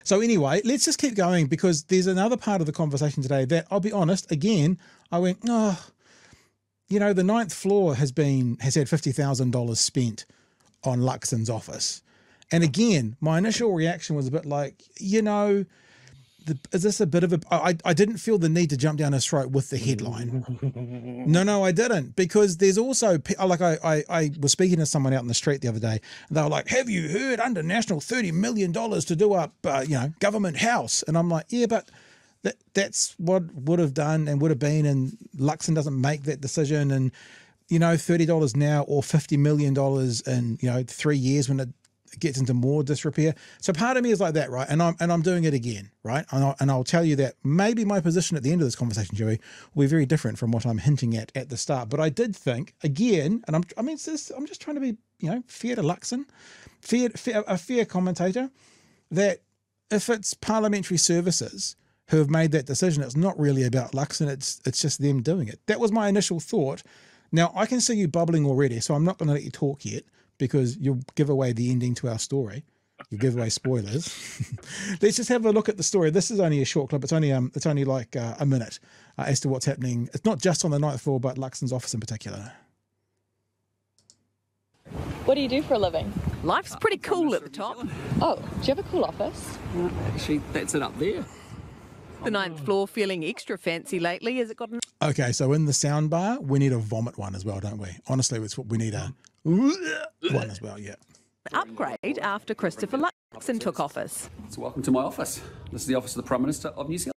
So anyway, let's just keep going, because there's another part of the conversation today that, I'll be honest, again, I went, oh, you know, the 9th floor has had $50,000 spent on Luxon's office. And again, my initial reaction was a bit like, you know, is this a bit of a... I didn't feel the need to jump down his throat with the headline. No, I didn't, because there's also... Like, I was speaking to someone out in the street the other day, and they were like, have you heard, under national $30 million to do up, government house? And I'm like, yeah, but that's what would have done and would have been, and Luxon doesn't make that decision. And, you know, $30 now or $50 million in, 3 years when it gets into more disrepair. So part of me is like that, right? And I'm doing it again, right? And I'll tell you that maybe my position at the end of this conversation, Joey, will be very different from what I'm hinting at the start. But I did think, again, and I'm just trying to be, fair to Luxon, a fair commentator, that if it's parliamentary services who have made that decision, it's not really about Luxon, it's just them doing it. That was my initial thought. Now, I can see you bubbling already, so I'm not going to let you talk yet, because you'll give away the ending to our story. You'll give away spoilers. Let's just have a look at the story. This is only a short clip. It's only like a minute as to what's happening. It's not just on the 9th floor, but Luxon's office in particular. What do you do for a living? Life's pretty cool at the top. Oh, do you have a cool office? Actually, that's it up there. The 9th floor feeling extra fancy lately as it got... Okay, so in the sound bar, we need a vomit one as well, don't we? Honestly, it's what we need a one as well, yeah. Upgrade after Christopher Luxon took office. So welcome to my office. This is the office of the Prime Minister of New Zealand.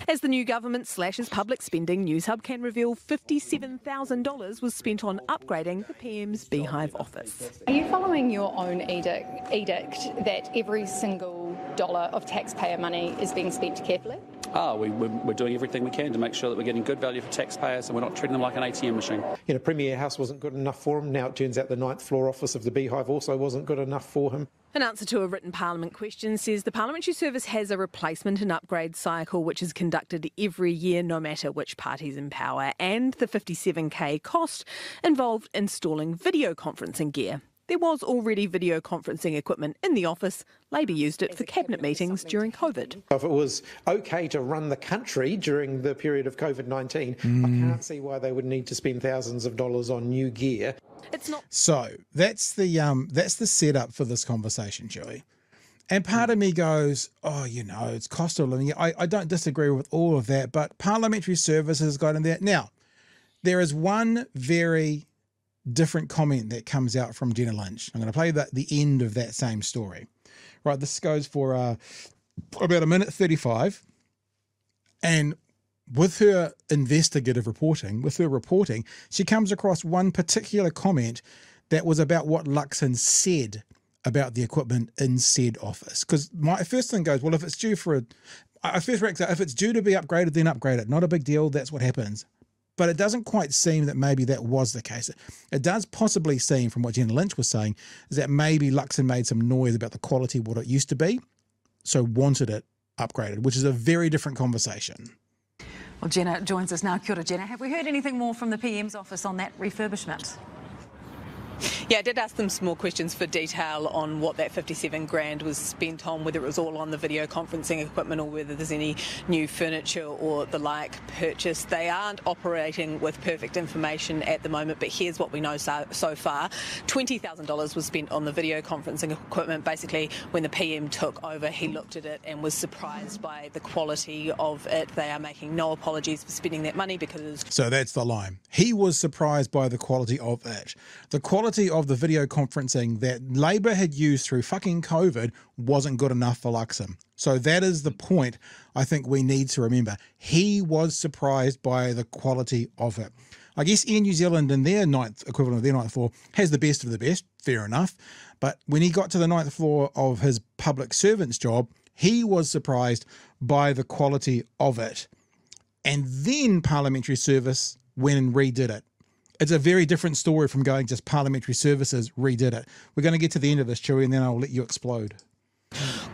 As the new government slashes public spending, Newshub can reveal $57,000 was spent on upgrading the PM's Beehive office. Are you following your own edict that every single dollar of taxpayer money is being spent carefully? We're doing everything we can to make sure that we're getting good value for taxpayers and we're not treating them like an ATM machine. Premier House wasn't good enough for him. Now it turns out the 9th floor office of the Beehive also wasn't good enough for him. An answer to a written Parliament question says the Parliamentary Service has a replacement and upgrade cycle which is conducted every year no matter which party's in power, and the $57,000 cost involved installing video conferencing gear. There was already video conferencing equipment in the office. Labor used it for cabinet meetings during COVID. If it was okay to run the country during the period of COVID-19, I can't see why they would need to spend thousands of dollars on new gear. It's not. So that's the setup for this conversation, Joey. And part of me goes, oh, it's cost of living. I don't disagree with all of that, but parliamentary services got in there. Now, there is one very different comment that comes out from Jenna Lynch. I'm going to play the end of that same story. Right, this goes for about a minute 35. And with her investigative reporting, she comes across one particular comment that was about what Luxon said about the equipment in said office. Because my first thing goes, well, if it's due if it's due to be upgraded, then upgrade it. Not a big deal. That's what happens. But it doesn't quite seem that maybe that was the case. It does possibly seem, from what Jenna Lynch was saying, is that maybe Luxon made some noise about the quality of what it used to be, so wanted it upgraded, which is a very different conversation. Well, Jenna joins us now. Kia ora, Jenna. Have we heard anything more from the PM's office on that refurbishment? Yeah, I did ask them some more questions for detail on what that $57,000 was spent on, whether it was all on the video conferencing equipment or whether there's any new furniture or the like purchased. They aren't operating with perfect information at the moment, but here's what we know so far. $20,000 was spent on the video conferencing equipment. Basically, when the PM took over, he looked at it and was surprised by the quality of it. They are making no apologies for spending that money because... So that's the line. He was surprised by the quality of it. The quality of the video conferencing that Labor had used through fucking COVID wasn't good enough for Luxon. So that is the point I think we need to remember. He was surprised by the quality of it. I guess Air New Zealand in their equivalent of their 9th floor has the best of the best, fair enough. But when he got to the 9th floor of his public servant's job, he was surprised by the quality of it. And then Parliamentary Service went and redid it. It's a very different story from going just parliamentary services redid it. We're going to get to the end of this, Chewie, and then I'll let you explode.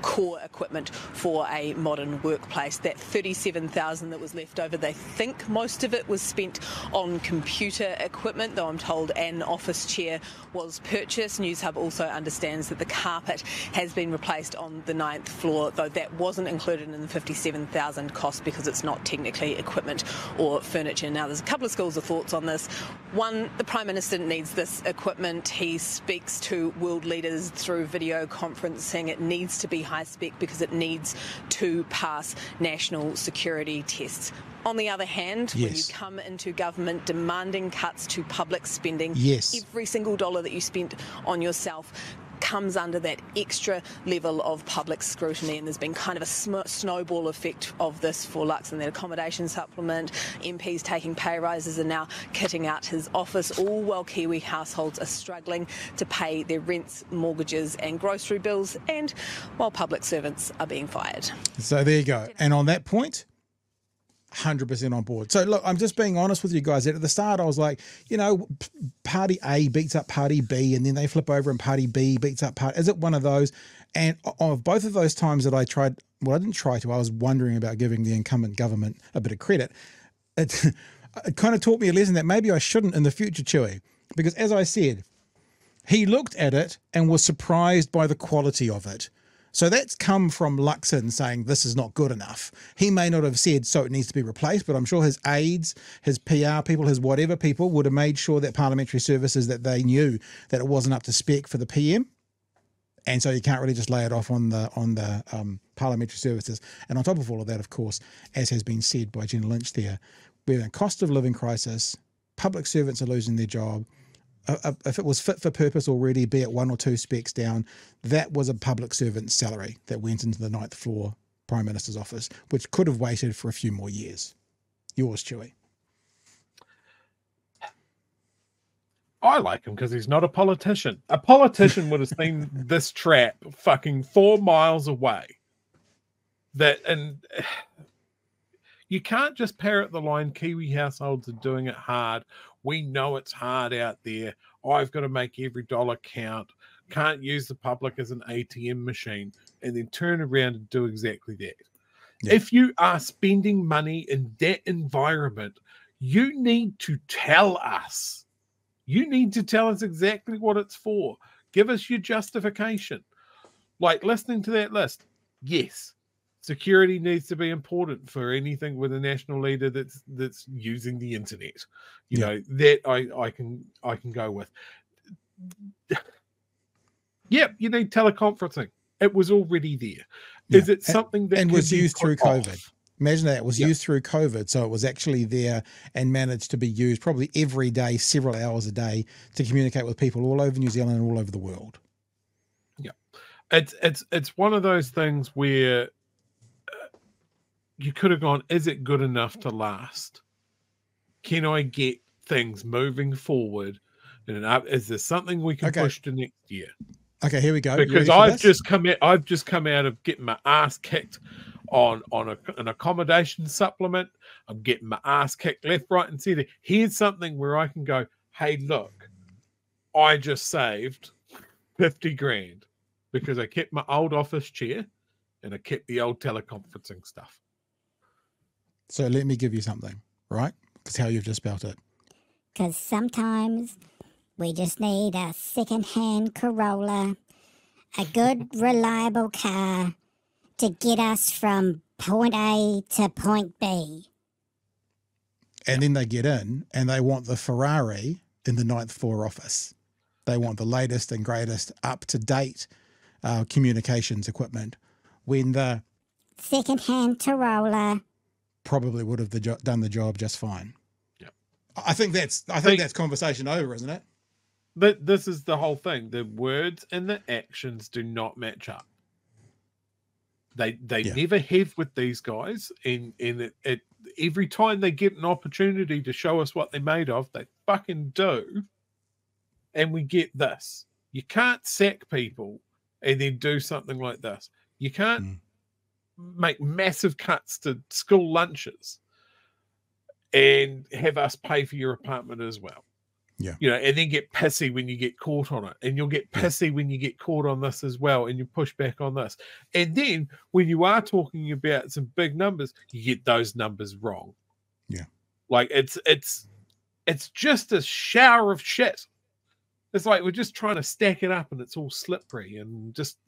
core equipment for a modern workplace. That $37,000 that was left over, they think most of it was spent on computer equipment, though I'm told an office chair was purchased. Newshub also understands that the carpet has been replaced on the 9th floor, though that wasn't included in the $57,000 cost because it's not technically equipment or furniture. Now, there's a couple of schools of thoughts on this. One, the Prime Minister needs this equipment. He speaks to world leaders through video conferencing. It needs to be high spec because it needs to pass national security tests. On the other hand, when you come into government demanding cuts to public spending, every single dollar that you spent on yourself comes under that extra level of public scrutiny, and there's been kind of a snowball effect of this for Luxon. That accommodation supplement, MPs taking pay rises, and now kitting out his office, all while Kiwi households are struggling to pay their rents, mortgages and grocery bills, and while public servants are being fired. So there you go. And on that point, 100% on board. So look, I'm just being honest with you guys. At the start, I was like, you know, party A beats up party B, and then they flip over and party B beats up party. Is it one of those? And of both of those times that I tried, well, I didn't try to, I was wondering about giving the incumbent government a bit of credit. It kind of taught me a lesson that maybe I shouldn't in the future, Chewy, because as I said, he looked at it and was surprised by the quality of it. So that's come from Luxon saying this is not good enough. He may not have said so it needs to be replaced, but I'm sure his aides, his PR people, his whatever people would have made sure that parliamentary services, that they knew that it wasn't up to spec for the PM. And so you can't really just lay it off on the parliamentary services. And on top of all of that, of course, as has been said by Jenna Lynch there, we're in a cost of living crisis. Public servants are losing their job. If it was fit for purpose already, be it 1 or 2 specs down, that was a public servant's salary that went into the 9th floor Prime Minister's office, which could have waited for a few more years. Yours, Chewy. I like him because he's not a politician. A politician would have seen this trap fucking 4 miles away. And you can't just parrot the line, Kiwi households are doing it hard. We know it's hard out there. I've got to make every dollar count. Can't use the public as an ATM machine, and then turn around and do exactly that. Yeah. If you are spending money in that environment, you need to tell us. You need to tell us exactly what it's for. Give us your justification. Like listening to that list, yes. Security needs to be important for anything with a national leader that's using the internet. You know, that I can go with. Yep, you need teleconferencing. It was already there. Yeah. Is it something that was used through COVID? Imagine that it was used through COVID, so it was actually there and managed to be used probably every day, several hours a day, to communicate with people all over New Zealand and all over the world. Yeah, it's one of those things where you could have gone, is it good enough to last? Can I get things moving forward? And is there something we can push to next year? Okay, here we go. Because I've just come out of getting my ass kicked on an accommodation supplement. I'm getting my ass kicked left, right, and center. Here's something where I can go, hey, look, I just saved 50 grand because I kept my old office chair and I kept the old teleconferencing stuff. So let me give you something, right? Because how you've just spelt it. Because sometimes we just need a second-hand Corolla, a good, reliable car to get us from point A to point B. And then they get in and they want the Ferrari in the 9th floor office. They want the latest and greatest up-to-date communications equipment when the second-hand Corolla probably would have done the job just fine. Yeah, I think that's conversation over, isn't it? This is the whole thing. The words and the actions do not match up. They never have with these guys, and it every time they get an opportunity to show us what they're made of, they fucking do, and we get this. You can't sack people and then do something like this. You can't make massive cuts to school lunches and have us pay for your apartment as well. Yeah. You know, and then get pissy when you get caught on it. And you'll get pissy when you get caught on this as well. And you push back on this. And then when you are talking about some big numbers, you get those numbers wrong. Yeah. Like it's just a shower of shit. It's like we're just trying to stack it up and it's all slippery and just,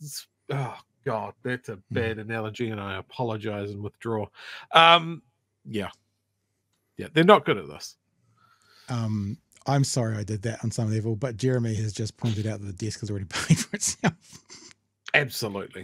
oh God, that's a bad analogy and I apologize and withdraw. Yeah, they're not good at this. I'm sorry I did that on some level, but Jeremy has just pointed out that the desk has already paid for itself. Absolutely.